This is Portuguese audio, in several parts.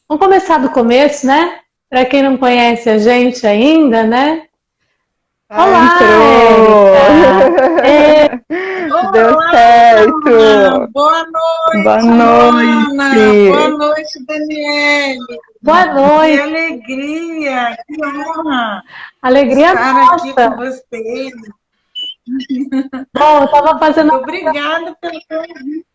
Vamos começar do começo, né? Para quem não conhece a gente ainda, né? Ah, Olá, entrou! Érica! Deu Olá! certo! Boa Boa noite, Luana! Boa noite! noite, Daniele! Boa Que noite! alegria, que honra Alegria estar aqui com nossa! vocês. Bom, eu estava fazendo. Muito obrigada pelo convite.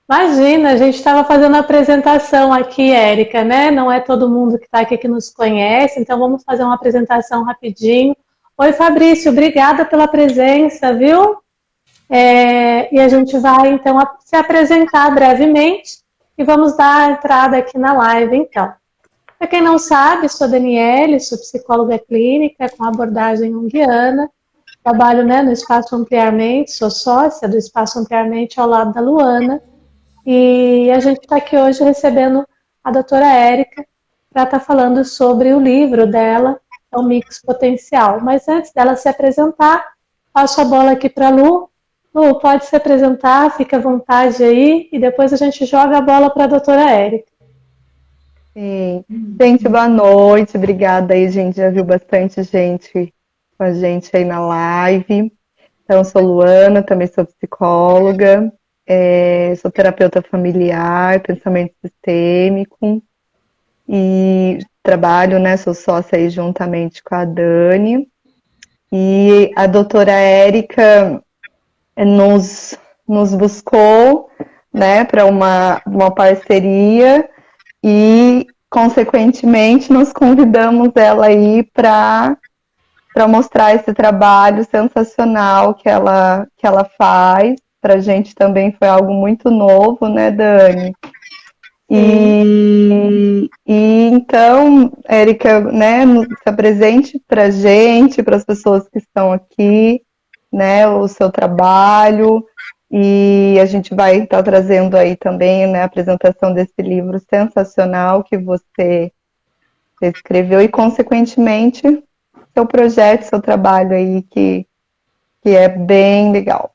Imagina, a gente estava fazendo a apresentação aqui, Érica, né? Não é todo mundo que está aqui que nos conhece, então vamos fazer uma apresentação rapidinho. Oi, Fabrício, obrigada pela presença, viu? E a gente vai, então, se apresentar brevemente e vamos dar a entrada aqui na live, então. Para quem não sabe, sou Daniele, sou psicóloga clínica com abordagem junguiana, trabalho, né, no Espaço Ampliarmente, sou sócia do Espaço Ampliarmente ao lado da Luana, e a gente está aqui hoje recebendo a doutora Érica para estar falando sobre o livro dela, é o Mix Potencial. Mas antes dela se apresentar, passo a bola aqui para a Lu. Lu, pode se apresentar, fica à vontade aí, e depois a gente joga a bola para a doutora Érica. Sim. Gente, boa noite. Obrigada aí, gente. Já viu bastante gente com a gente aí na live. Então, sou Luana, também sou psicóloga, sou terapeuta familiar, pensamento sistêmico e trabalho, né? Sou sócia aí juntamente com a Dani. E a doutora Érica nos buscou, né, para uma parceria e, consequentemente, nos convidamos ela aí para mostrar esse trabalho sensacional que ela faz. Para a gente também foi algo muito novo, né, Dani? E então, Érica, né, se apresente para a gente, para as pessoas que estão aqui, né, o seu trabalho, e a gente vai estar trazendo aí também, né, a apresentação desse livro sensacional que você escreveu e, consequentemente, seu projeto, seu trabalho aí, que é bem legal.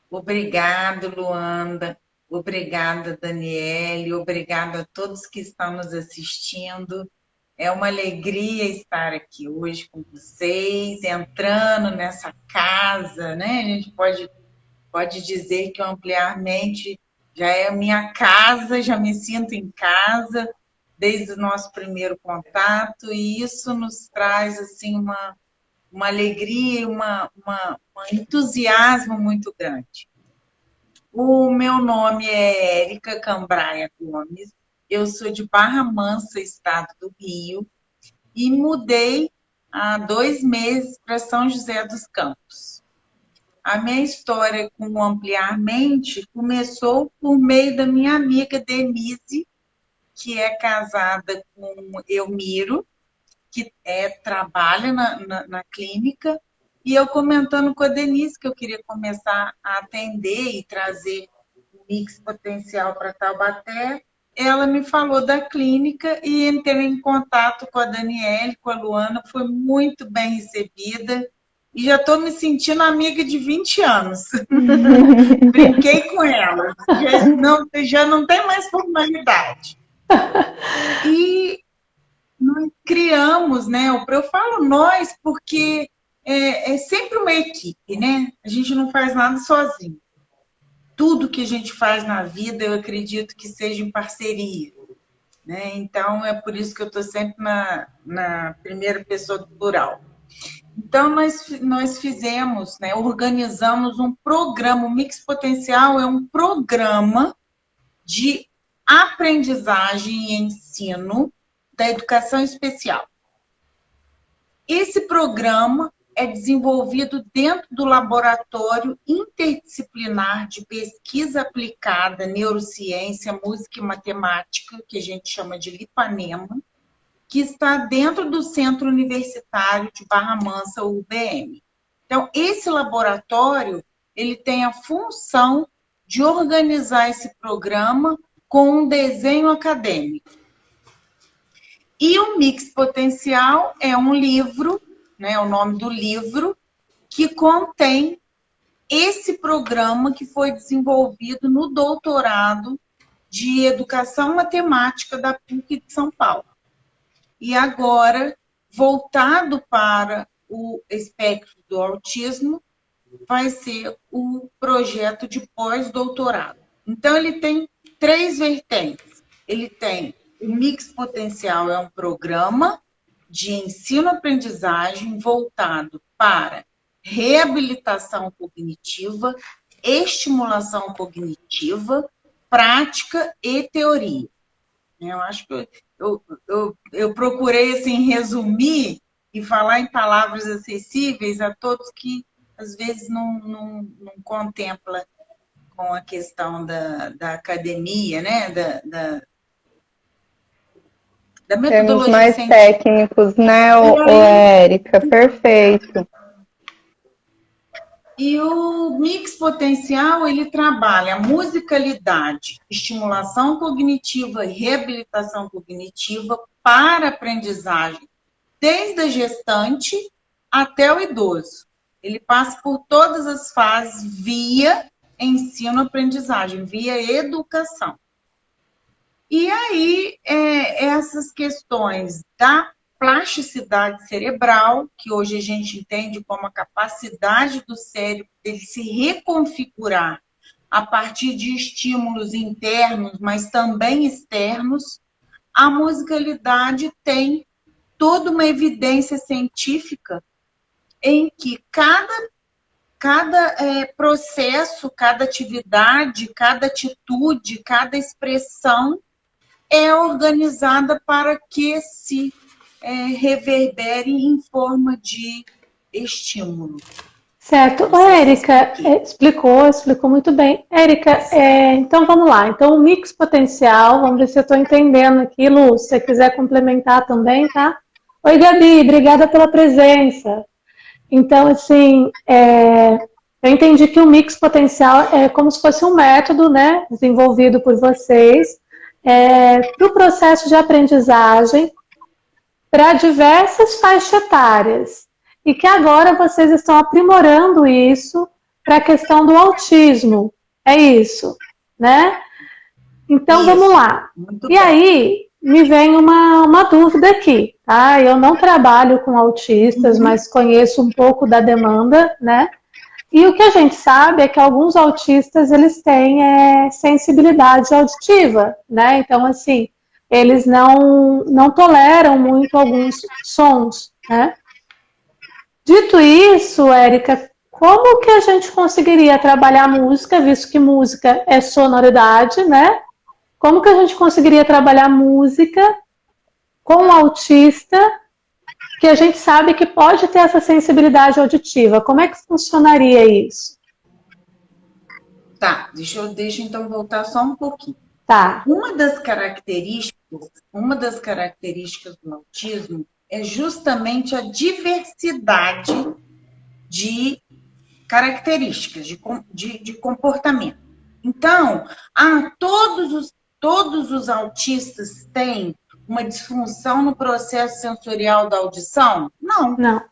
Obrigado, Luanda. Obrigada, Daniele. Obrigada a todos que estão nos assistindo. É uma alegria estar aqui hoje com vocês, entrando nessa casa, né? A gente pode dizer que o Ampliarmente já é a minha casa, já me sinto em casa desde o nosso primeiro contato, e isso nos traz assim uma alegria, um entusiasmo muito grande. O meu nome é Érica Cambraia Gomes, eu sou de Barra Mansa, estado do Rio, e mudei há 2 meses para São José dos Campos. A minha história com o Ampliarmente começou por meio da minha amiga Denise, que é casada com Elmiro, que trabalha na clínica, e eu comentando com a Denise que eu queria começar a atender e trazer o Mix Potencial para Taubaté. Ela me falou da clínica e entrei em contato com a Daniele, com a Luana, foi muito bem recebida e já estou me sentindo amiga de 20 anos. Brinquei com ela, já não tem mais formalidade. E nós criamos, né? Eu falo nós porque é sempre uma equipe, né? A gente não faz nada sozinho. Tudo que a gente faz na vida, eu acredito que seja em parceria, né? Então, é por isso que eu estou sempre na primeira pessoa do plural. Então, nós fizemos, né, organizamos um programa, o Mix Potencial é um programa de aprendizagem e ensino da educação especial. Esse programa é desenvolvido dentro do Laboratório Interdisciplinar de Pesquisa Aplicada, Neurociência, Música e Matemática, que a gente chama de Lipanema, que está dentro do Centro Universitário de Barra Mansa, UBM. Então, esse laboratório, ele tem a função de organizar esse programa com um desenho acadêmico. E o Mix Potencial é um livro, né, o nome do livro, que contém esse programa que foi desenvolvido no doutorado de Educação Matemática da PUC de São Paulo. E agora, voltado para o espectro do autismo, vai ser o projeto de pós-doutorado. Então, ele tem 3 vertentes. Ele tem o Mix Potencial, é um programa de ensino-aprendizagem voltado para reabilitação cognitiva, estimulação cognitiva, prática e teoria. Eu acho que eu procurei assim, resumir e falar em palavras acessíveis a todos que às vezes não contempla com a questão da academia, né? Da metodologia Termos mais científica. técnicos, né, Érica? Perfeito. E o Mix Potencial, ele trabalha a musicalidade, estimulação cognitiva e reabilitação cognitiva para aprendizagem, desde a gestante até o idoso. Ele passa por todas as fases via ensino-aprendizagem, via educação. E aí, essas questões da plasticidade cerebral, que hoje a gente entende como a capacidade do cérebro dele se reconfigurar a partir de estímulos internos, mas também externos, a musicalidade tem toda uma evidência científica em que cada processo, cada atividade, cada atitude, cada expressão é organizada para que se reverbere em forma de estímulo. Certo. Érica, explicou muito bem. Érica, então vamos lá. Então, o Mix Potencial, vamos ver se eu estou entendendo aqui. Lu, se você quiser complementar também, tá? Oi, Gabi, obrigada pela presença. Então, assim, eu entendi que o Mix Potencial é como se fosse um método, né, desenvolvido por vocês para o processo de aprendizagem para diversas faixas etárias e que agora vocês estão aprimorando isso para a questão do autismo. É isso, né? Então, Isso. Vamos lá. Muito e bem. Aí, me vem uma dúvida aqui, tá? Eu não trabalho com autistas, mas conheço um pouco da demanda, né? E o que a gente sabe é que alguns autistas, eles têm sensibilidade auditiva, né? Então, assim, eles não toleram muito alguns sons, né? Dito isso, Érica, como que a gente conseguiria trabalhar música, visto que música é sonoridade, né? Como que a gente conseguiria trabalhar música com o autista, que a gente sabe que pode ter essa sensibilidade auditiva? Como é que funcionaria isso? Tá, deixa eu então voltar só um pouquinho. Tá. Uma das características do autismo é justamente a diversidade de características, de comportamento. Então, todos os autistas têm uma disfunção no processo sensorial da audição? Não. Não.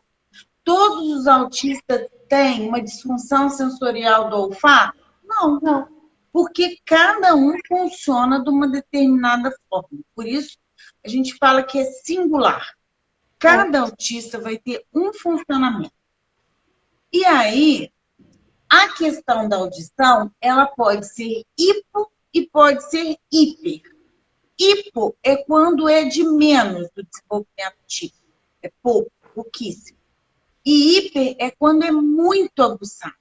Todos os autistas têm uma disfunção sensorial do olfato? Não. Não. Porque cada um funciona de uma determinada forma. Por isso, a gente fala que é singular. Cada autista vai ter um funcionamento. E aí, a questão da audição, ela pode ser hipo e pode ser hiper. Hipo é quando é de menos do desenvolvimento típico. É pouquíssimo. E hiper é quando é muito aguçado.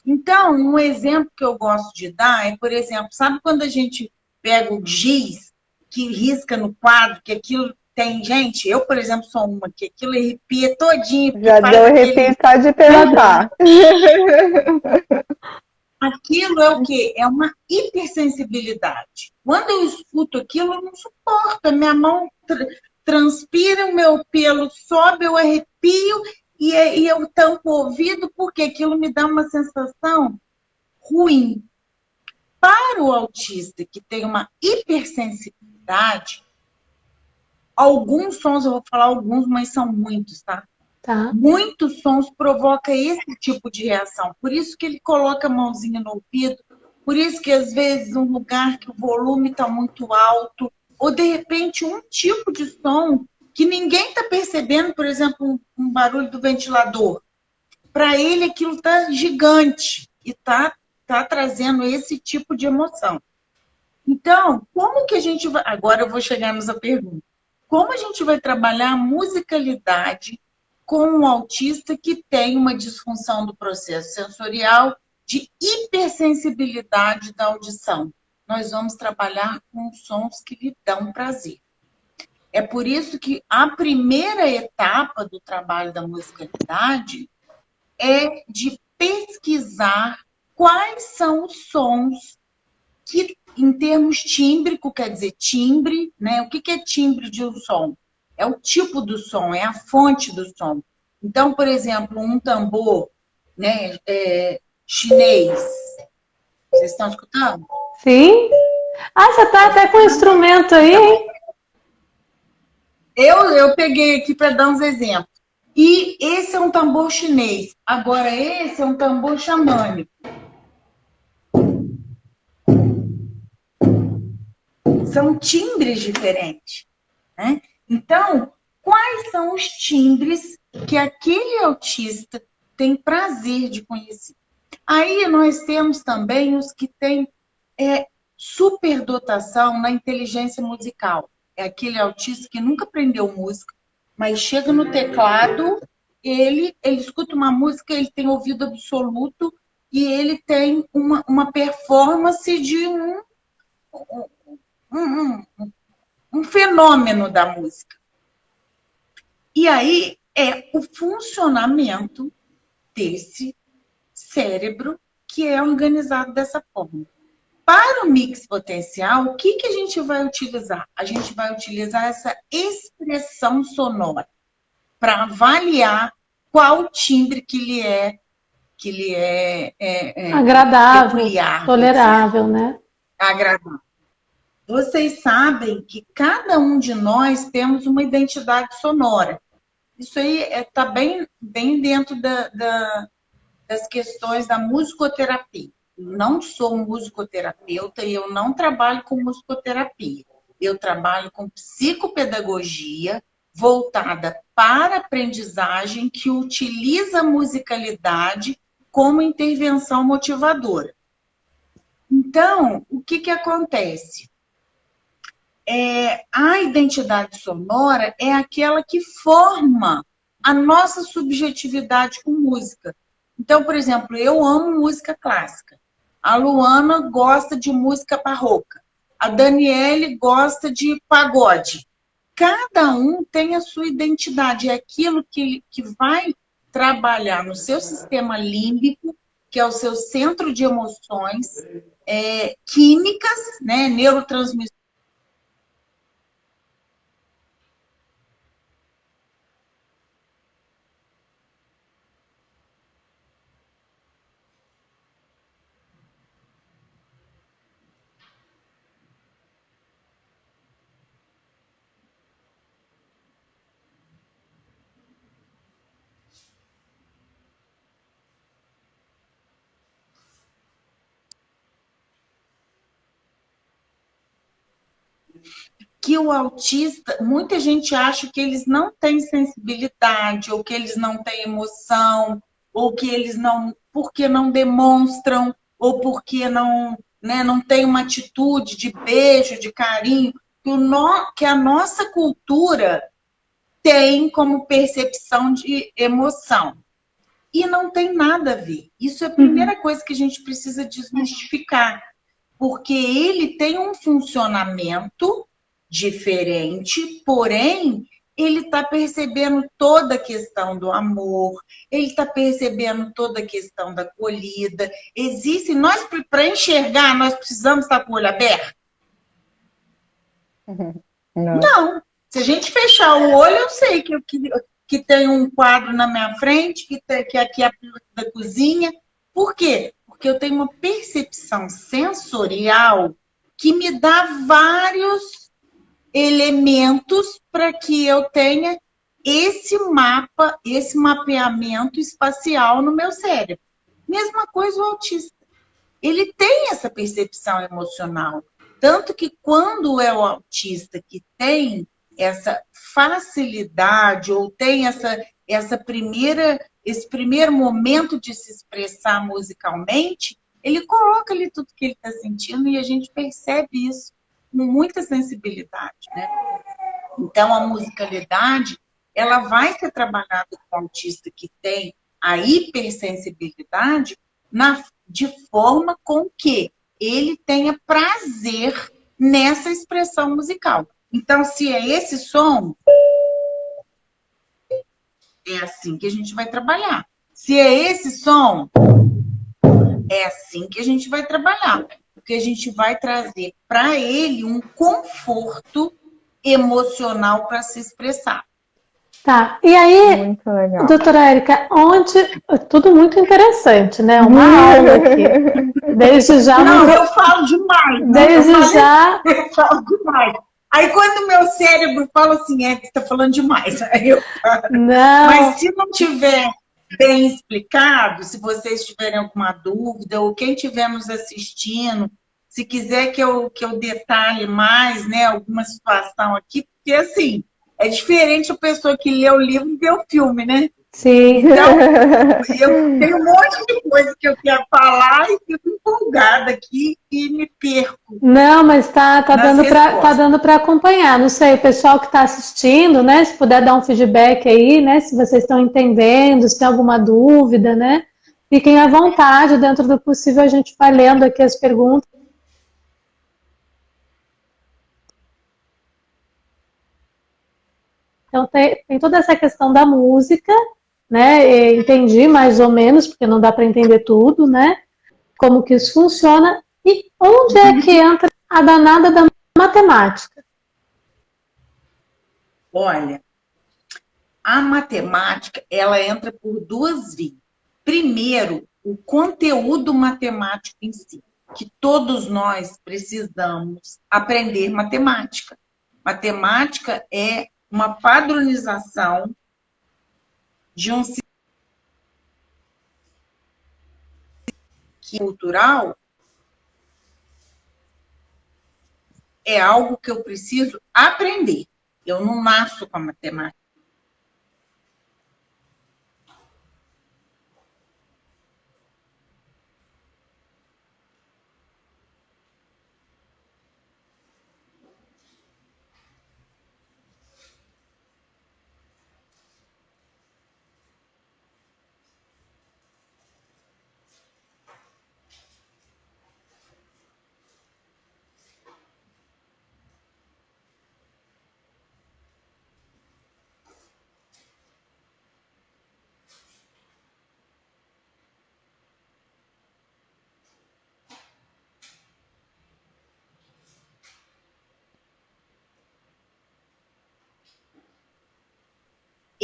Então, um exemplo que eu gosto de dar é, por exemplo, sabe quando a gente pega o giz que risca no quadro, que aquilo tem gente? Eu, por exemplo, sou uma que aquilo arrepia todinho. Já deu arrepio só de pensar. Aquilo é o quê? É uma hipersensibilidade. Quando eu escuto aquilo, eu não suporto. A minha mão transpira, o meu pelo sobe, eu arrepio e eu tampo o ouvido porque aquilo me dá uma sensação ruim. Para o autista que tem uma hipersensibilidade, alguns sons, eu vou falar alguns, mas são muitos, tá? Tá. Muitos sons provocam esse tipo de reação. Por isso que ele coloca a mãozinha no ouvido Por isso que, às vezes, um lugar que o volume está muito alto, ou, de repente, um tipo de som que ninguém está percebendo, por exemplo, um barulho do ventilador. Para ele, aquilo está gigante e está trazendo esse tipo de emoção. Então, como que a gente vai... Agora eu vou chegar nessa pergunta. Como a gente vai trabalhar a musicalidade com um autista que tem uma disfunção do processo sensorial de hipersensibilidade da audição? Nós vamos trabalhar com sons que lhe dão prazer. É por isso que a primeira etapa do trabalho da musicalidade é de pesquisar quais são os sons que, em termos tímbrico, quer dizer timbre, né? O que é timbre de um som? É o tipo do som, é a fonte do som. Então, por exemplo, um tambor, né, chinês. Vocês estão escutando? Sim. Ah, você está até com o instrumento aí, hein? Eu peguei aqui para dar uns exemplos. E esse é um tambor chinês. Agora, esse é um tambor xamânico. São timbres diferentes, né? Então, quais são os timbres que aquele autista tem prazer de conhecer? Aí nós temos também os que têm superdotação na inteligência musical. É aquele autista que nunca aprendeu música, mas chega no teclado, ele escuta uma música, ele tem ouvido absoluto e ele tem uma performance de um fenômeno da música. E aí é o funcionamento desse cérebro que é organizado dessa forma. Para o mix potencial, o que a gente vai utilizar? A gente vai utilizar essa expressão sonora para avaliar qual timbre que lhe é Agradável, peculiar, tolerável, né? agradável. Vocês sabem que cada um de nós temos uma identidade sonora. Isso aí está bem dentro das questões da musicoterapia. Não sou musicoterapeuta e eu não trabalho com musicoterapia. Eu trabalho com psicopedagogia voltada para aprendizagem que utiliza a musicalidade como intervenção motivadora. Então, o que acontece? A identidade sonora é aquela que forma a nossa subjetividade com música. Então, por exemplo, eu amo música clássica. A Luana gosta de música barroca. A Daniele gosta de pagode. Cada um tem a sua identidade. É aquilo que vai trabalhar no seu sistema límbico, que é o seu centro de emoções, químicas, né, neurotransmissores. Que o autista, muita gente acha que eles não têm sensibilidade, ou que eles não têm emoção, ou que eles não, porque não demonstram, ou porque não, né, não tem uma atitude de beijo, de carinho, que a nossa cultura tem como percepção de emoção. E não tem nada a ver. Isso é a primeira coisa que a gente precisa desmistificar, porque ele tem um funcionamento diferente, porém, ele está percebendo toda a questão do amor, ele está percebendo toda a questão da acolhida. Existe, nós, para enxergar, nós precisamos estar com o olho aberto? Não. Se a gente fechar o olho, eu sei que tem um quadro na minha frente, que aqui é a porta da cozinha. Por quê? Porque eu tenho uma percepção sensorial que me dá vários elementos para que eu tenha esse mapa, esse mapeamento espacial no meu cérebro. Mesma coisa o autista. ele tem essa percepção emocional. Tanto que quando é o autista que tem essa facilidade ou tem esse primeiro momento de se expressar musicalmente, ele coloca ali tudo que ele está sentindo e a gente percebe isso com muita sensibilidade, né? Então, a musicalidade, ela vai ser trabalhada com o autista que tem a hipersensibilidade de forma com que ele tenha prazer nessa expressão musical. Então, se é esse som, é assim que a gente vai trabalhar. Se é esse som, é assim que a gente vai trabalhar. Porque a gente vai trazer para ele um conforto emocional para se expressar. Tá, e aí, Muito legal. doutora Érica, tudo muito interessante, né? Uma aula aqui. Desde já. Não, eu falo demais. Desde já. Eu falo demais. Aí quando o meu cérebro fala assim, você está falando demais. Aí eu falo. Não. Mas se não tiver bem explicado, se vocês tiverem alguma dúvida, ou quem estiver nos assistindo, se quiser que eu detalhe mais, né, alguma situação aqui, porque assim, é diferente a pessoa que lê o livro e vê o filme, né? Sim. Então, eu tenho um monte de coisa que eu quero falar e fico empolgada aqui e me perco. Não, mas tá dando para acompanhar. Não sei, o pessoal que está assistindo, né? Se puder dar um feedback aí, né? Se vocês estão entendendo, se tem alguma dúvida, né? Fiquem à vontade, dentro do possível a gente vai lendo aqui as perguntas. Então tem toda essa questão da música, né? Entendi mais ou menos, porque não dá para entender tudo, né? Como que isso funciona e onde é que entra a danada da matemática? Olha, a matemática, ela entra por duas vias. Primeiro, o conteúdo matemático em si, que todos nós precisamos aprender matemática. Matemática é uma padronização de um sistema cultural, é algo que eu preciso aprender. Eu não nasço com a matemática.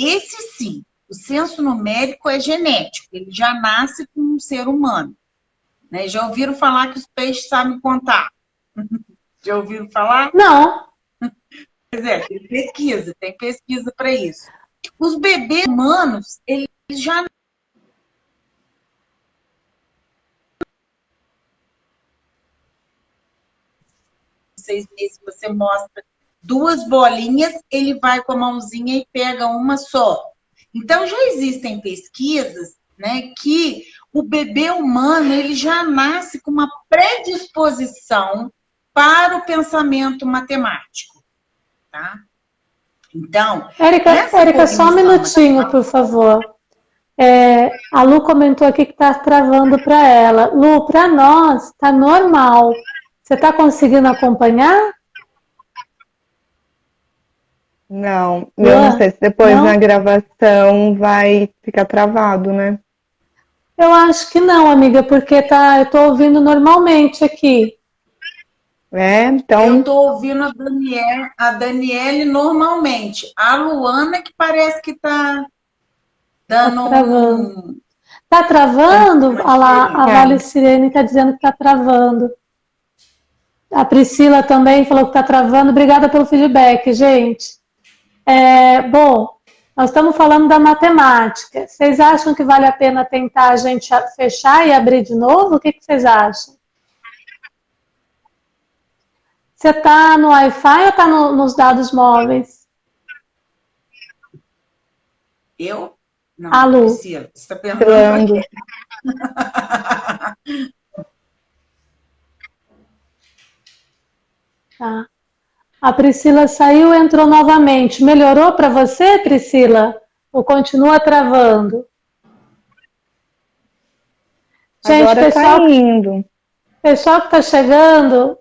Esse sim, o senso numérico é genético, ele já nasce com um ser humano. Né? Já ouviram falar que os peixes sabem contar? Já ouviram falar? Não. Pois é, tem pesquisa para isso. Os bebês humanos, eles já 6 meses, você mostra 2 bolinhas, ele vai com a mãozinha e pega uma só. Então, já existem pesquisas, né, que o bebê humano ele já nasce com uma predisposição para o pensamento matemático. Tá? Então, Érica, só um minutinho, por favor. A Lu comentou aqui que está travando para ela. Lu, para nós está normal. Você está conseguindo acompanhar? Não, eu não sei se depois na gravação vai ficar travado, né? Eu acho que não, amiga, porque eu tô ouvindo normalmente aqui. Então... Eu tô ouvindo a Daniele normalmente. A Luana que parece que tá dando... Tá travando. Tá travando? A Valicirene está dizendo que tá travando. A Priscila também falou que tá travando. Obrigada pelo feedback, gente. Bom, Nós estamos falando da matemática. Vocês acham que vale a pena tentar a gente fechar e abrir de novo? O que vocês acham? Você está no Wi-Fi ou está nos dados móveis? Eu? Não, Alô? Priscila, você está perguntando para quê? Tá. A Priscila saiu e entrou novamente. Melhorou para você, Priscila? Ou continua travando? Gente, Agora está indo. Pessoal que está chegando,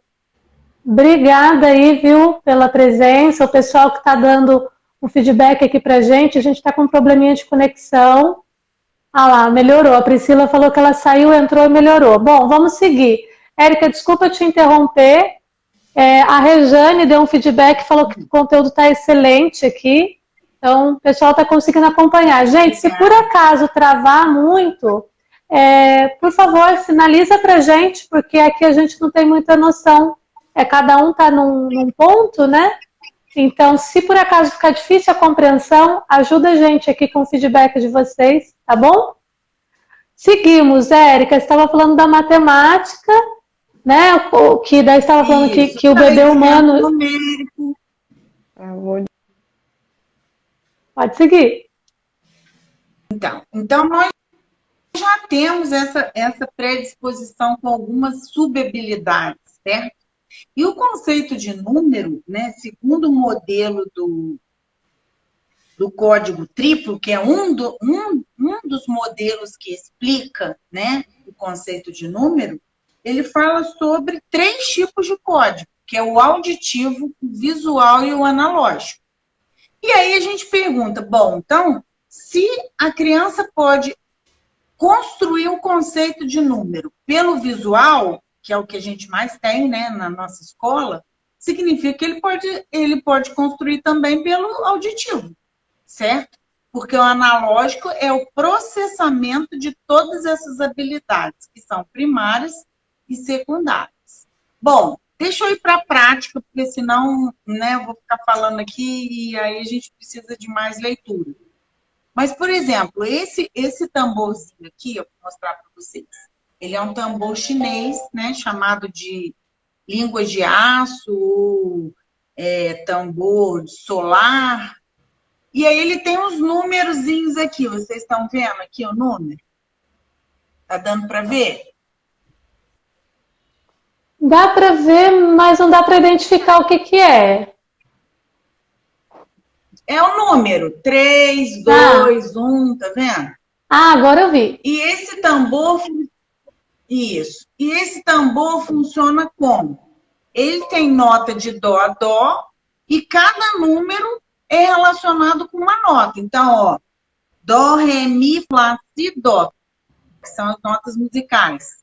obrigada aí, viu, pela presença. O pessoal que está dando um feedback aqui para a gente está com um probleminha de conexão. Ah lá, melhorou. A Priscila falou que ela saiu, entrou e melhorou. Bom, vamos seguir. Érica, desculpa te interromper. A Rejane deu um feedback, falou que o conteúdo está excelente aqui. Então, o pessoal está conseguindo acompanhar. Gente, se por acaso travar muito, por favor, sinaliza para a gente, porque aqui a gente não tem muita noção. Cada um está num ponto, né? Então, se por acaso ficar difícil a compreensão, ajuda a gente aqui com o feedback de vocês, tá bom? Seguimos, Érica, você estava falando da matemática, né? Que daí estava falando que o bebê humano... Numérico. Pode seguir. Então nós já temos essa predisposição com algumas subhabilidades, certo? E o conceito de número, né, segundo o modelo do código triplo, que é um dos modelos que explica, né, o conceito de número, ele fala sobre 3 tipos de código, que é o auditivo, o visual e o analógico. E aí a gente pergunta, bom, então, se a criança pode construir o conceito de número pelo visual, que é o que a gente mais tem, né, na nossa escola, significa que ele pode construir também pelo auditivo, certo? Porque o analógico é o processamento de todas essas habilidades, que são primárias e secundárias. Bom, deixa eu ir para a prática, porque senão, né, eu vou ficar falando aqui e aí a gente precisa de mais leitura. Mas, por exemplo, esse tamborzinho aqui, eu vou mostrar para vocês. Ele é um tambor chinês, né, chamado de língua de aço, ou tambor solar. E aí ele tem uns númerozinhos aqui. Vocês estão vendo aqui o número? Tá dando para ver? Dá para ver, mas não dá para identificar o que é. É o número 3, 2, 1, tá vendo? Ah, agora eu vi. E esse tambor, isso. E esse tambor funciona como? Ele tem nota de dó a dó e cada número é relacionado com uma nota. Então, ó, dó, ré, mi, fá, si, dó, que são as notas musicais.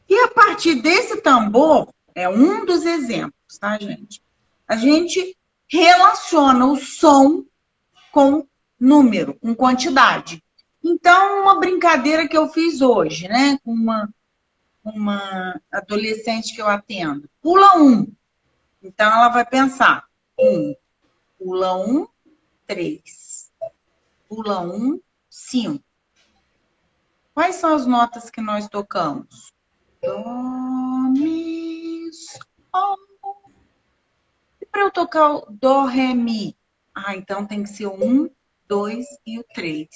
E a partir desse tambor, é um dos exemplos, tá, gente? A gente relaciona o som com número, com quantidade. Então, uma brincadeira que eu fiz hoje, né, com uma adolescente que eu atendo, pula 1. Então, ela vai pensar, 1, pula 1, 3, pula 1, 5. Quais são as notas que nós tocamos? Dó, mi, sol. E para eu tocar o dó, ré, mi? Então tem que ser o 1, 2 e o 3.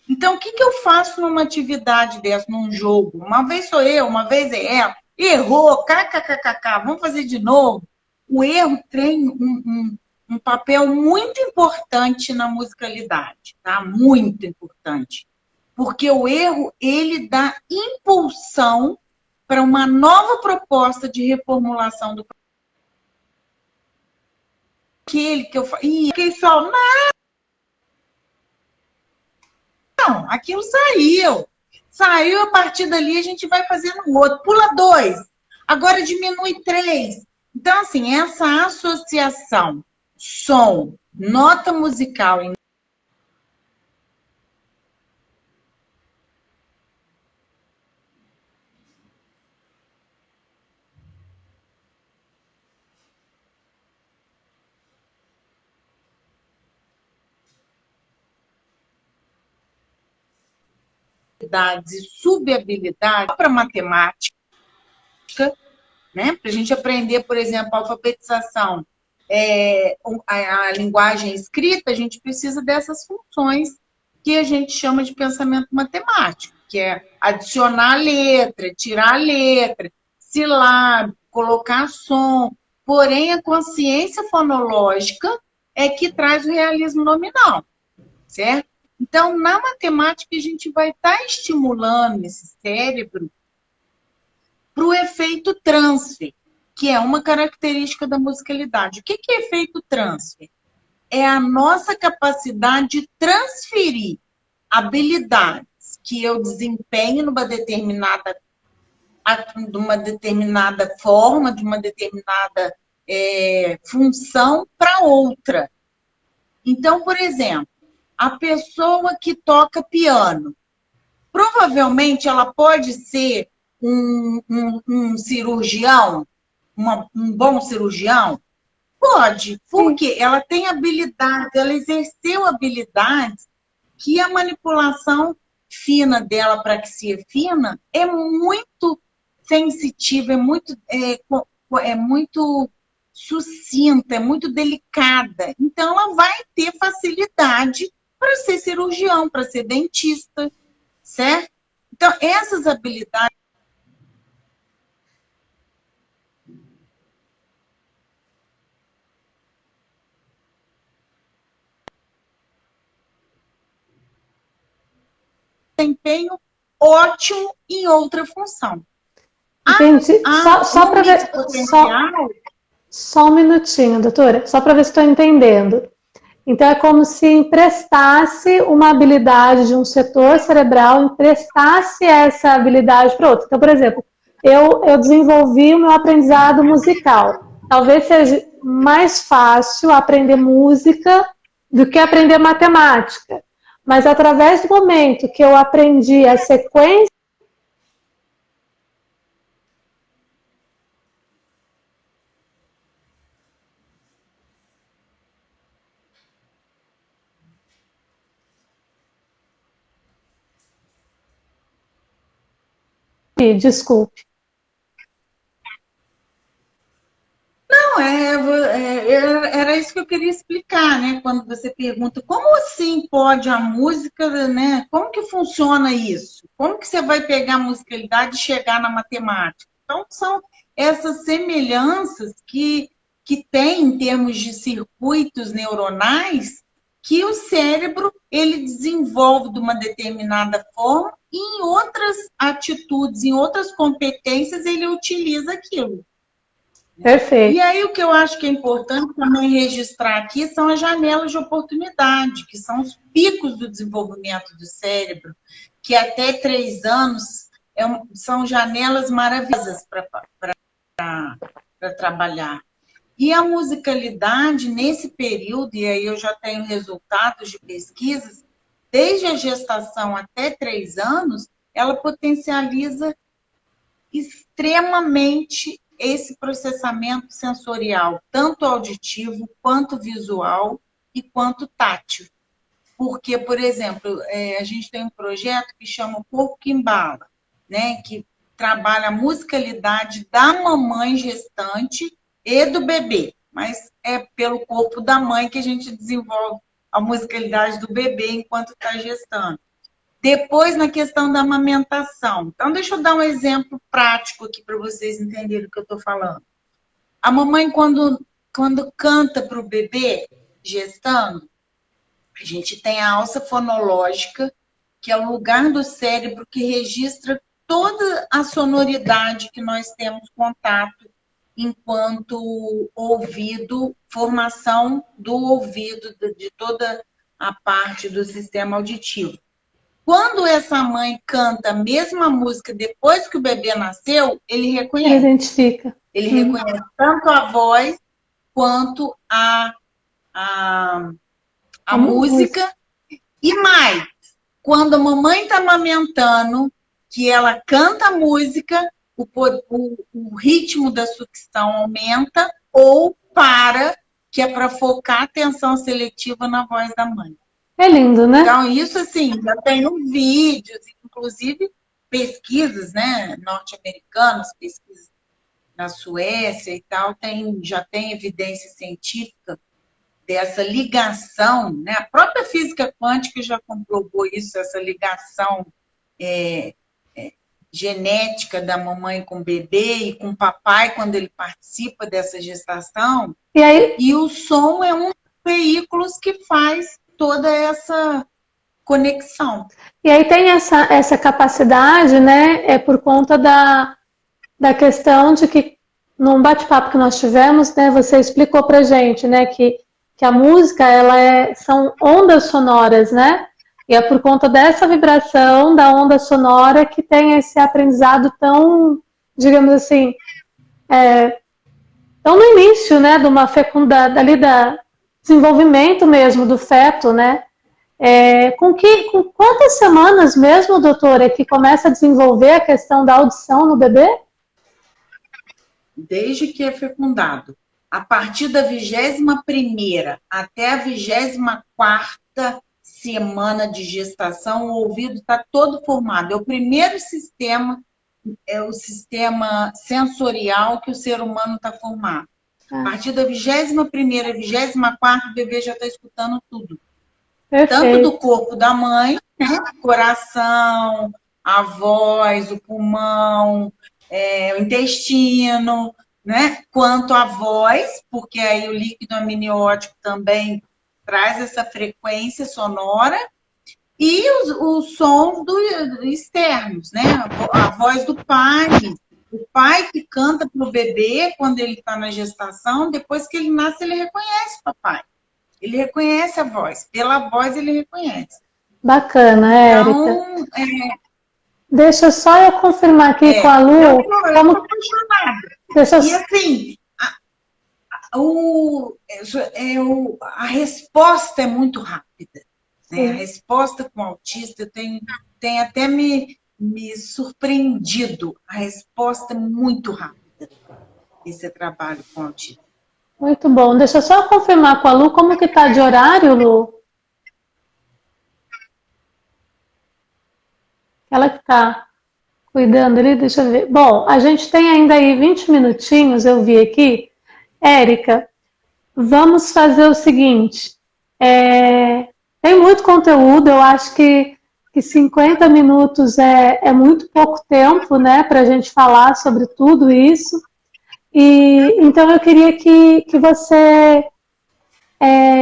Então, o que eu faço numa atividade dessa, num jogo? Uma vez sou eu, uma vez é ela. Errou, kkkk, vamos fazer de novo. O erro tem um papel muito importante na musicalidade, tá? Muito importante. Porque o erro, ele dá impulsão para uma nova proposta de reformulação do aquele que eu falei, só, não, aquilo saiu. Saiu, a partir dali a gente vai fazendo outro. Pula 2, agora diminui 3. Então, assim, essa associação som, nota musical e habilidades e subhabilidades para matemática, né? Para a gente aprender, por exemplo, a alfabetização, a linguagem escrita, a gente precisa dessas funções que a gente chama de pensamento matemático, que é adicionar a letra, tirar a letra, silábico, colocar som. Porém, a consciência fonológica é que traz o realismo nominal, certo? Então, na matemática, a gente vai estar estimulando esse cérebro para o efeito transfer, que é uma característica da musicalidade. O que é efeito transfer? É a nossa capacidade de transferir habilidades que eu desempenho de uma determinada forma, de uma determinada função para outra. Então, por exemplo, a pessoa que toca piano, provavelmente ela pode ser um cirurgião, um bom cirurgião? Pode, porque ela tem habilidade, ela exerceu habilidades que a manipulação fina dela, praxia fina, é muito sensitiva, é muito sucinta, é muito delicada. Então, ela vai ter facilidade para ser cirurgião, para ser dentista, certo? Então, essas habilidades desempenho ótimo em outra função. Entendi. Só para ver. Só um minutinho, doutora, só para ver se estou entendendo. Então, é como se emprestasse uma habilidade de um setor cerebral, emprestasse essa habilidade para outro. Então, por exemplo, eu desenvolvi o meu aprendizado musical. Talvez seja mais fácil aprender música do que aprender matemática. Mas, através do momento que eu aprendi a sequência desculpe. Não, era isso que eu queria explicar, né? Quando você pergunta como assim pode a música, né? Como que funciona isso? Como que você vai pegar a musicalidade e chegar na matemática? Então, são essas semelhanças que tem em termos de circuitos neuronais que o cérebro ele desenvolve de uma determinada forma e em outras atitudes, em outras competências, ele utiliza aquilo. Perfeito. E aí o que eu acho que é importante também registrar aqui são as janelas de oportunidade, que são os picos do desenvolvimento do cérebro, que até 3 anos são janelas maravilhosas para trabalhar. E a musicalidade, nesse período, e aí eu já tenho resultados de pesquisas, desde a gestação até 3 anos, ela potencializa extremamente esse processamento sensorial, tanto auditivo, quanto visual e quanto tátil. Porque, por exemplo, a gente tem um projeto que chama Corpo que Embala, né, que trabalha a musicalidade da mamãe gestante e do bebê, mas é pelo corpo da mãe que a gente desenvolve a musicalidade do bebê enquanto está gestando. Depois, na questão da amamentação. Então, deixa eu dar um exemplo prático aqui para vocês entenderem o que eu estou falando. A mamãe, quando canta para o bebê, gestando, a gente tem a alça fonológica, que é o lugar do cérebro que registra toda a sonoridade que nós temos contato enquanto ouvido, formação do ouvido, de toda a parte do sistema auditivo. Quando essa mãe canta a mesma música depois que o bebê nasceu, ele reconhece. Ele identifica. Ele reconhece tanto a voz quanto a música. E mais, quando a mamãe está amamentando, que ela canta a música, o ritmo da sucção aumenta ou para, que é para focar a atenção seletiva na voz da mãe. É lindo, né? Então, isso, assim, já tenho vídeos, inclusive pesquisas, né, norte-americanas, pesquisas na Suécia e tal, já tem evidência científica dessa ligação, né? A própria física quântica já comprovou isso, essa ligação genética da mamãe com o bebê e com o papai quando ele participa dessa gestação. E aí, E o som é um dos veículos que faz toda essa conexão. e aí tem essa capacidade, né? É por conta da questão de que, num bate-papo que nós tivemos, né, você explicou pra gente, né, que a música, são ondas sonoras, né? E é por conta dessa vibração da onda sonora que tem esse aprendizado tão, digamos assim, tão no início, né, de uma fecundada, ali da desenvolvimento mesmo do feto, né? Com quantas semanas mesmo, doutora, que começa a desenvolver a questão da audição no bebê? Desde que é fecundado. A partir da 21ª até a 24ª semana de gestação, o ouvido está todo formado. É o primeiro sistema, é o sistema sensorial que o ser humano está formado. A partir da 21ª, 24ª, o bebê já está escutando tudo. Perfeito. Tanto do corpo da mãe, né? Coração, a voz, o pulmão, o intestino, né? Quanto a voz, porque aí o líquido amniótico também traz essa frequência sonora, e os sons externos, né? A voz do pai, o pai que canta para o bebê quando ele está na gestação, depois que ele nasce, ele reconhece o papai. Ele reconhece a voz. Pela voz, ele reconhece. Bacana, Érica. Então, deixa só eu confirmar aqui com a Lu. Eu tô apaixonada. Deixa E assim, a resposta é muito rápida. Né? A resposta com o autista tem até me surpreendido. A resposta é muito rápida. Esse trabalho com o autista. Muito bom. Deixa eu só confirmar com a Lu como que tá de horário, Lu. Ela que tá cuidando ali, deixa eu ver. Bom, a gente tem ainda aí 20 minutinhos, eu vi aqui. Érica, vamos fazer o seguinte. Tem muito conteúdo, eu acho que 50 minutos é muito pouco tempo, né, para a gente falar sobre tudo isso. E então eu queria que você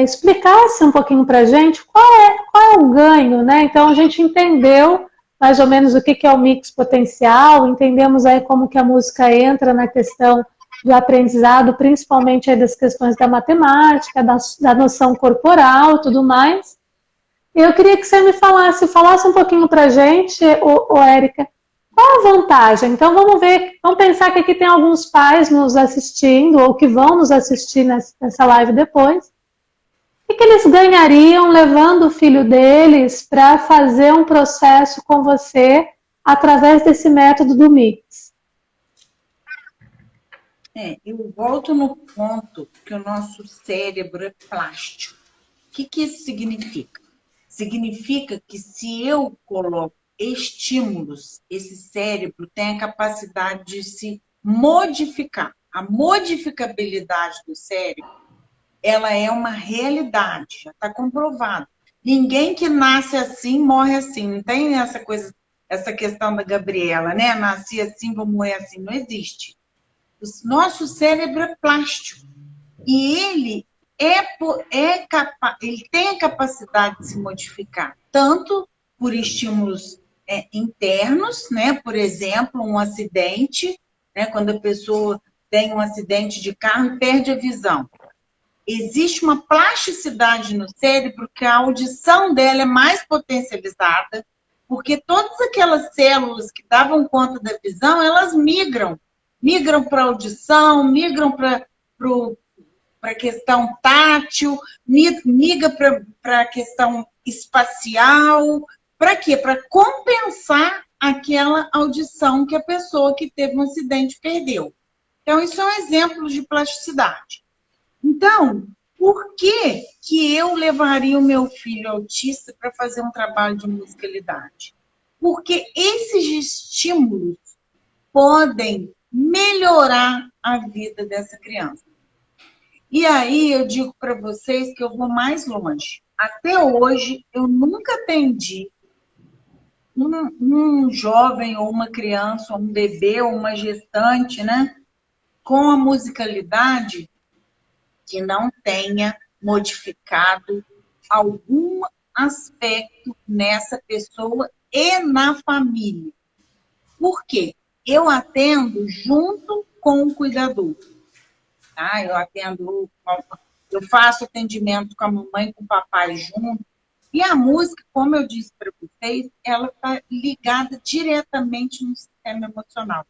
explicasse um pouquinho para a gente qual é o ganho, né? Então a gente entendeu mais ou menos o que é o mix potencial, entendemos aí como que a música entra na questão do aprendizado, principalmente aí das questões da matemática, da noção corporal, tudo mais. E eu queria que você me falasse um pouquinho para a gente, Érica, qual a vantagem? Então vamos pensar que aqui tem alguns pais nos assistindo ou que vão nos assistir nessa live depois. O que eles ganhariam levando o filho deles para fazer um processo com você através desse método do mix? Eu volto no ponto que o nosso cérebro é plástico. O que isso significa? Significa que se eu coloco estímulos, esse cérebro tem a capacidade de se modificar. A modificabilidade do cérebro, ela é uma realidade, já está comprovado. Ninguém que nasce assim, morre assim. Não tem essa questão da Gabriela, né? Nasci assim, vou morrer assim. Não existe. O nosso cérebro é plástico. E ele ele tem a capacidade de se modificar, tanto por estímulos internos, né? Por exemplo, um acidente, né? Quando a pessoa tem um acidente de carro e perde a visão. Existe uma plasticidade no cérebro que a audição dela é mais potencializada, porque todas aquelas células que davam conta da visão, elas migram para a audição, migram para a questão tátil, migra para a questão espacial. Para quê? Para compensar aquela audição que a pessoa que teve um acidente perdeu. Então, isso é um exemplo de plasticidade. Então, por que que eu levaria o meu filho autista para fazer um trabalho de musicalidade? Porque esses estímulos podem melhorar a vida dessa criança. E aí eu digo para vocês que eu vou mais longe. Até hoje, eu nunca atendi um jovem ou uma criança, ou um bebê ou uma gestante, né, com a musicalidade que não tenha modificado algum aspecto nessa pessoa e na família. Por quê? Eu atendo junto com o cuidador. Tá? Eu faço atendimento com a mamãe e com o papai junto. E a música, como eu disse para vocês, ela está ligada diretamente no sistema emocional.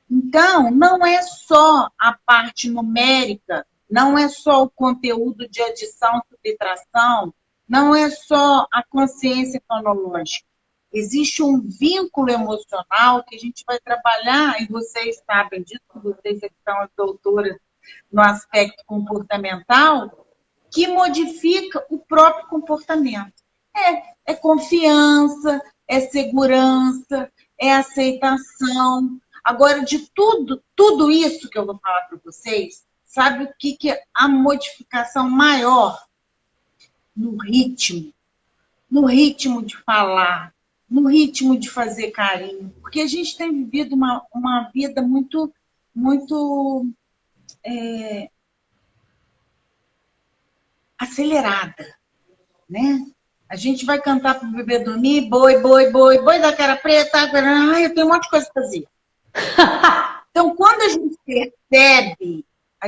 Então, não é só a parte numérica, não é só o conteúdo de adição, subtração, não é só a consciência fonológica. Existe um vínculo emocional que a gente vai trabalhar, e vocês sabem disso, vocês que são as doutoras no aspecto comportamental, que modifica o próprio comportamento. É confiança, é segurança, é aceitação. Agora, de tudo isso que eu vou falar para vocês, sabe o que é a modificação maior? No ritmo de falar, no ritmo de fazer carinho. Porque a gente tem vivido uma vida muito, muito acelerada, né? A gente vai cantar para o bebê dormir, boi, boi, boi, boi da cara preta, ai, eu tenho um monte de coisa para fazer. Então, quando a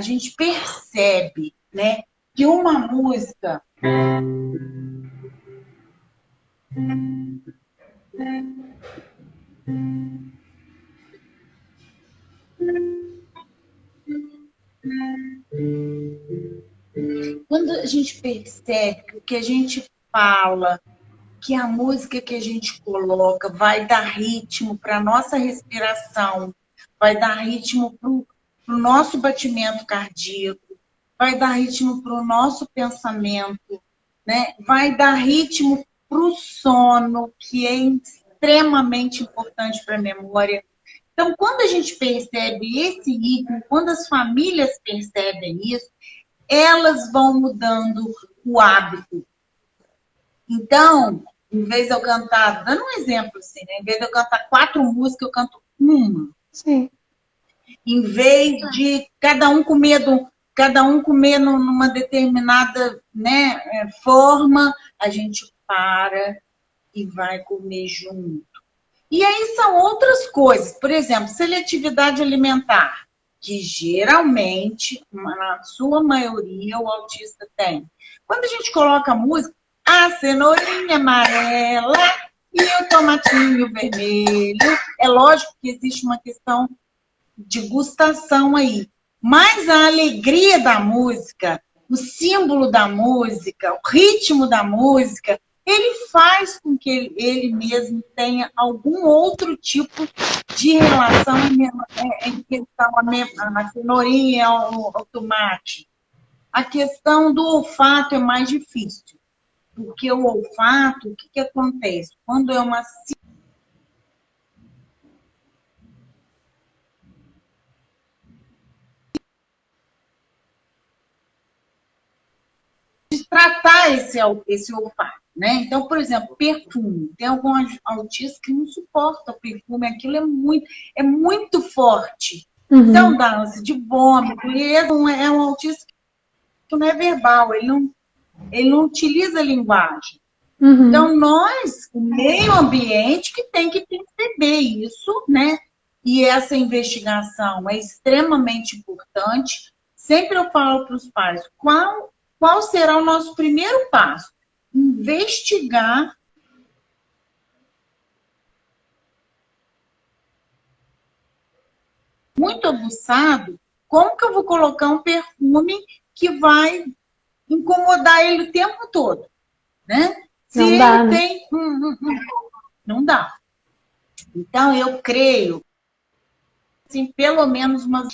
gente percebe, né, que uma música quando a gente percebe que o que a gente fala, que a música que a gente coloca vai dar ritmo para a nossa respiração, vai dar ritmo para o nosso batimento cardíaco, vai dar ritmo para o nosso pensamento, né? Vai dar ritmo para o sono, que é extremamente importante para a memória. Então, quando a gente percebe esse ritmo, quando as famílias percebem isso, elas vão mudando o hábito. Então, em vez de eu cantar, dando um exemplo assim, né? Em vez de eu cantar 4 músicas, eu canto uma. Sim. Em vez de cada um comer numa determinada, né, forma, a gente para e vai comer junto. E aí são outras coisas. Por exemplo, seletividade alimentar, que geralmente, na sua maioria, o autista tem. Quando a gente coloca música, a cenourinha amarela e o tomatinho vermelho, é lógico que existe uma questão de gustação aí. Mas a alegria da música, o símbolo da música, o ritmo da música, ele faz com que ele mesmo tenha algum outro tipo de relação em questão a cenourinha, o tomate. A questão do olfato é mais difícil, porque o olfato, o que acontece? Quando é uma tratar esse olfato, né? Então, por exemplo, perfume. Tem alguns autistas que não suportam o perfume, aquilo é muito forte. Uhum. Então, dá ânsia de vômito. E é um autista que não é verbal, ele não utiliza a linguagem. Uhum. Então, o meio ambiente que tem que perceber isso, né? E essa investigação é extremamente importante. Sempre eu falo para os pais, qual será o nosso primeiro passo? Investigar muito aguçado, como que eu vou colocar um perfume que vai incomodar ele o tempo todo, né? Se Não dá, ele né? tem... Não dá. Então, eu creio, assim, pelo menos umas...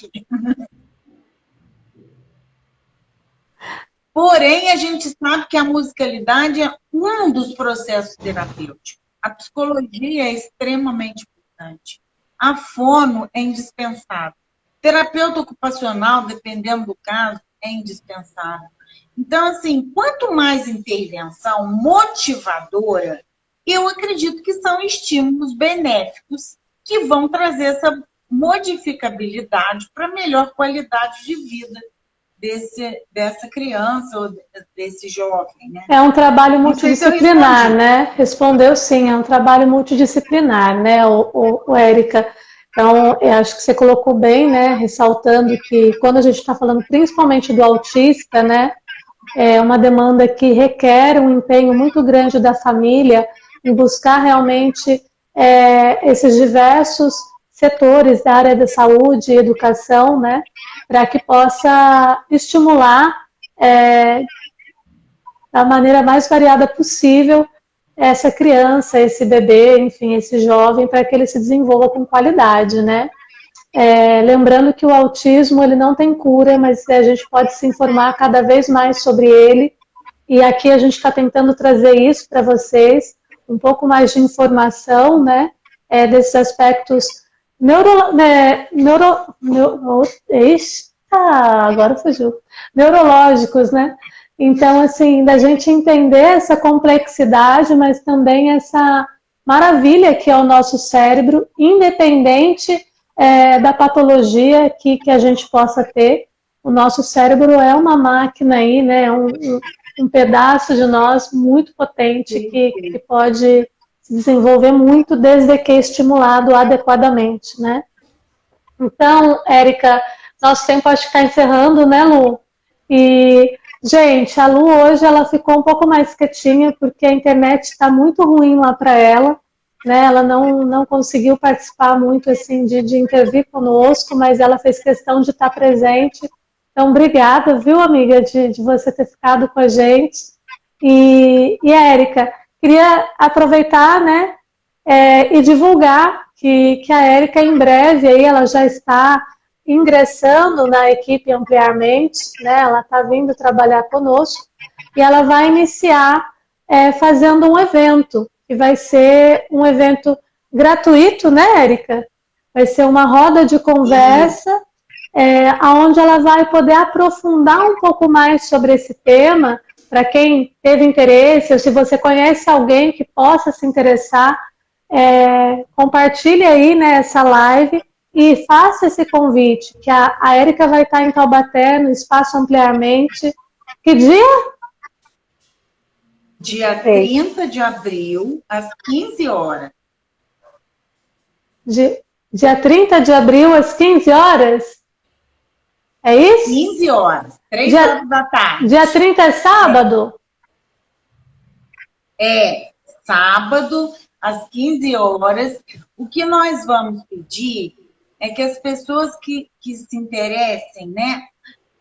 Porém, a gente sabe que a musicalidade é um dos processos terapêuticos. A psicologia é extremamente importante. A fono é indispensável. Terapeuta ocupacional, dependendo do caso, é indispensável. Então, assim, quanto mais intervenção motivadora, eu acredito que são estímulos benéficos que vão trazer essa modificabilidade para melhor qualidade de vida dessa criança ou desse jovem, né? É um trabalho Não sei se eu multidisciplinar, respondi. né? Respondeu sim, é um trabalho multidisciplinar, né, Érica? Então, eu acho que você colocou bem, né, ressaltando que quando a gente está falando principalmente do autista, né, é uma demanda que requer um empenho muito grande da família em buscar realmente esses diversos setores da área da saúde e educação, né, para que possa estimular da maneira mais variada possível essa criança, esse bebê, enfim, esse jovem, para que ele se desenvolva com qualidade, né? Lembrando que o autismo ele não tem cura, mas a gente pode se informar cada vez mais sobre ele. E aqui a gente está tentando trazer isso para vocês, um pouco mais de informação, né? Desses aspectos agora fugiu. Neurológicos, né? Então, assim, da gente entender essa complexidade, mas também essa maravilha que é o nosso cérebro, independente da patologia que a gente possa ter. O nosso cérebro é uma máquina aí, né? Um pedaço de nós muito potente que pode se desenvolver muito desde que estimulado adequadamente, né? Então, Érica, nosso tempo acho que está encerrando, né, Lu? E, gente, a Lu hoje ela ficou um pouco mais quietinha porque a internet está muito ruim lá para ela, né? Ela não conseguiu participar muito assim de intervir conosco, mas ela fez questão de estar presente. Então, obrigada, viu, amiga, de você ter ficado com a gente. E Érica, queria aproveitar, né, e divulgar que a Érica em breve aí ela já está ingressando na equipe Ampliarmente, né? Ela está vindo trabalhar conosco e ela vai iniciar fazendo um evento, que vai ser um evento gratuito, né, Érica? Vai ser uma roda de conversa, onde ela vai poder aprofundar um pouco mais sobre esse tema, para quem teve interesse, ou se você conhece alguém que possa se interessar, compartilhe aí, né, essa live e faça esse convite, que a Érica vai estar em Taubaté, no Espaço Ampliarmente. Que dia? Dia 30 de abril, às 15 horas. Dia 30 de abril, às 15 horas? É isso? 15 horas, 3 horas da tarde. Dia 30 é sábado? Sábado, às 15 horas. O que nós vamos pedir é que as pessoas que se interessem, né,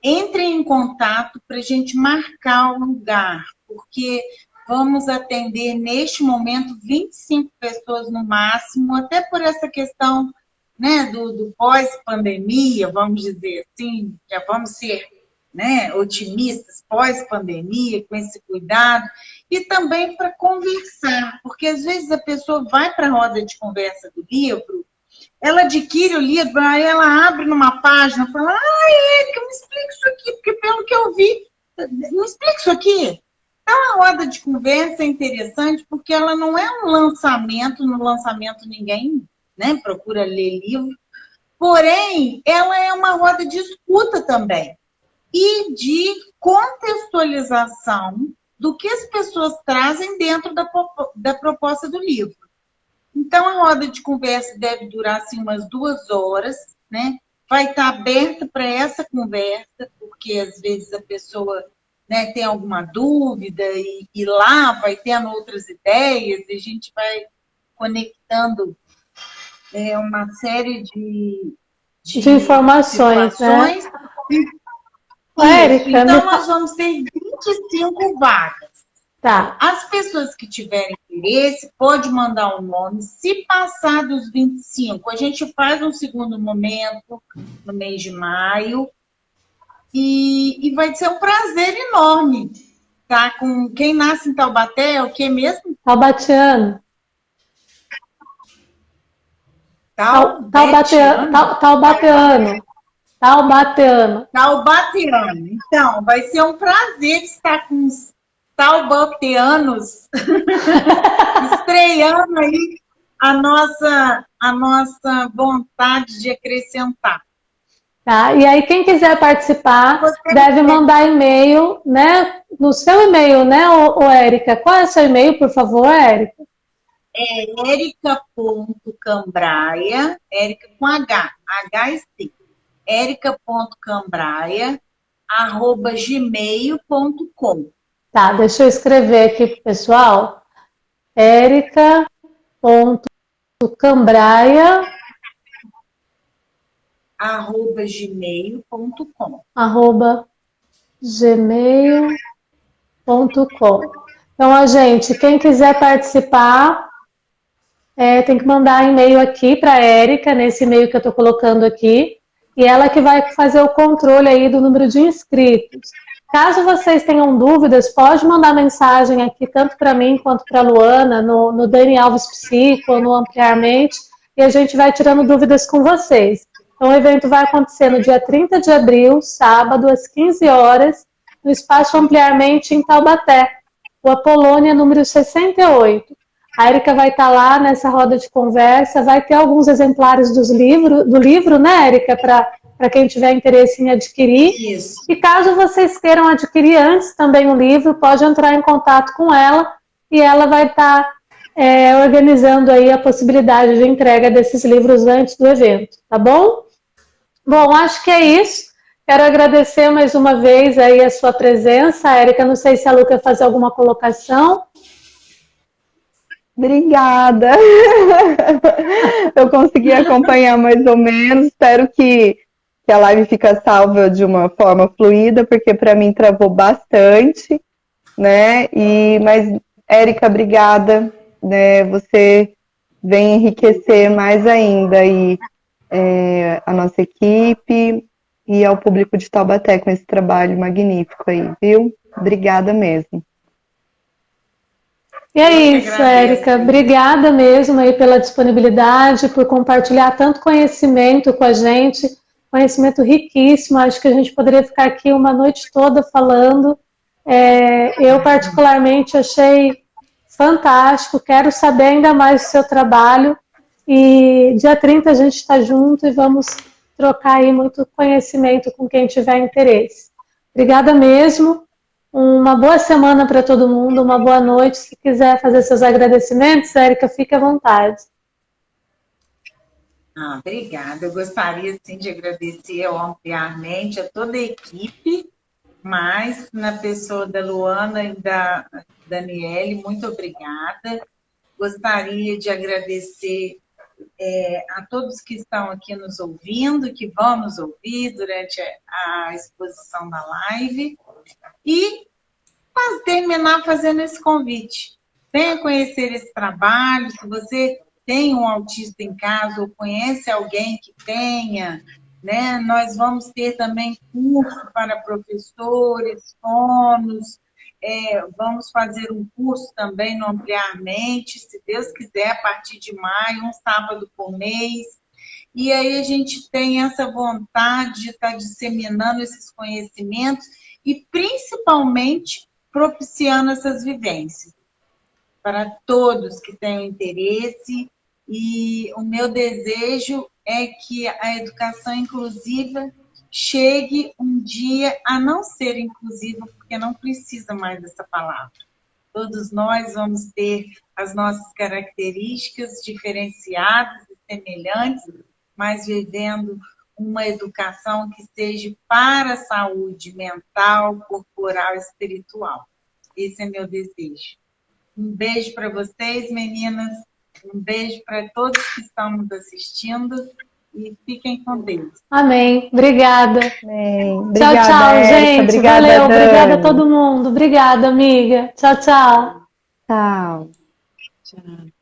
entrem em contato para a gente marcar o lugar, porque vamos atender neste momento 25 pessoas no máximo, até por essa questão, né, do pós-pandemia, vamos dizer assim, já vamos ser, né, otimistas pós-pandemia, com esse cuidado, e também para conversar, porque às vezes a pessoa vai para a roda de conversa do livro, ela adquire o livro, aí ela abre numa página, fala, Érica, me explica isso aqui, porque pelo que eu vi, me explica isso aqui. Então, a roda de conversa é interessante porque ela não é um lançamento, no lançamento ninguém, né, procura ler livro, porém, ela é uma roda de escuta também e de contextualização do que as pessoas trazem dentro da proposta do livro. Então, a roda de conversa deve durar assim, umas 2 horas, né? Vai estar aberta para essa conversa, porque às vezes a pessoa, né, tem alguma dúvida e lá vai tendo outras ideias e a gente vai conectando uma série de informações, né? Érica, então, nós vamos ter 25 vagas. Tá. As pessoas que tiverem interesse, pode mandar um nome. Se passar dos 25, a gente faz um segundo momento no mês de maio. e vai ser um prazer enorme estar com quem nasce em Taubaté, é o que mesmo? Taubatiano. Taubetiano? Taubateano. Taubateano. Então, vai ser um prazer estar com os taubateanos estreando aí a nossa vontade de acrescentar. Tá? E aí, quem quiser participar, deve mandar e-mail, né? No seu e-mail, né, Érica? Qual é o seu e-mail, por favor, Érica? É erica.cambraia, Érica com H, H-S-T, erica.cambraia@gmail.com. Tá, deixa eu escrever aqui pro pessoal. erica.cambraia @gmail.com. @gmail.com. Então, gente, quem quiser participar, tem que mandar e-mail aqui para a Érica, nesse e-mail que eu estou colocando aqui, e ela que vai fazer o controle aí do número de inscritos. Caso vocês tenham dúvidas, pode mandar mensagem aqui, tanto para mim quanto para a Luana, no Dani Alves Psico, no Ampliarmente, e a gente vai tirando dúvidas com vocês. Então, o evento vai acontecer no dia 30 de abril, sábado, às 15 horas, no Espaço Ampliarmente, em Taubaté, Rua Polônia, número 68. A Érica vai estar lá nessa roda de conversa, vai ter alguns exemplares do livro, né, Érica, para quem tiver interesse em adquirir. Isso. E caso vocês queiram adquirir antes também o livro, pode entrar em contato com ela e ela vai estar organizando aí a possibilidade de entrega desses livros antes do evento, tá bom? Bom, acho que é isso. Quero agradecer mais uma vez aí a sua presença, Érica. Não sei se a Lu quer fazer alguma colocação. Obrigada. Eu consegui acompanhar mais ou menos. Espero que a live fique salva de uma forma fluida, porque para mim travou bastante, né? Mas, Érica, obrigada. Né? Você vem enriquecer mais ainda aí, a nossa equipe e ao público de Taubaté com esse trabalho magnífico aí, viu? Obrigada mesmo. E é isso, Érica. Obrigada mesmo aí pela disponibilidade, por compartilhar tanto conhecimento com a gente, conhecimento riquíssimo. Acho que a gente poderia ficar aqui uma noite toda falando. Eu, particularmente, achei fantástico. Quero saber ainda mais do seu trabalho. E dia 30 a gente está junto e vamos trocar aí muito conhecimento com quem tiver interesse. Obrigada mesmo. Uma boa semana para todo mundo, uma boa noite. Se quiser fazer seus agradecimentos, Érica, fique à vontade. Obrigada. Eu gostaria, sim, de agradecer ampliarmente a toda a equipe, mas na pessoa da Luana e da Daniele, muito obrigada. Gostaria de agradecer a todos que estão aqui nos ouvindo, que vão nos ouvir durante a exposição da live. E terminar fazendo esse convite. Venha conhecer esse trabalho. Se você tem um autista em casa ou conhece alguém que tenha, né? Nós vamos ter também curso para professores, fonos. Vamos fazer um curso também no Ampliarmente, se Deus quiser, a partir de maio, um sábado por mês. E aí a gente tem essa vontade de estar disseminando esses conhecimentos e, principalmente, propiciando essas vivências para todos que tenham interesse. E o meu desejo é que a educação inclusiva chegue um dia a não ser inclusiva, porque não precisa mais dessa palavra. Todos nós vamos ter as nossas características diferenciadas e semelhantes, mas vivendo uma educação que seja para a saúde mental, corporal e espiritual. Esse é meu desejo. Um beijo para vocês, meninas. Um beijo para todos que estão nos assistindo. E fiquem com Deus. Amém. Obrigada. Amém. Obrigada, tchau, Érica. gente. Obrigada, valeu. Dani. Obrigada a todo mundo. Obrigada, amiga. Tchau, tchau. Tchau. Tchau.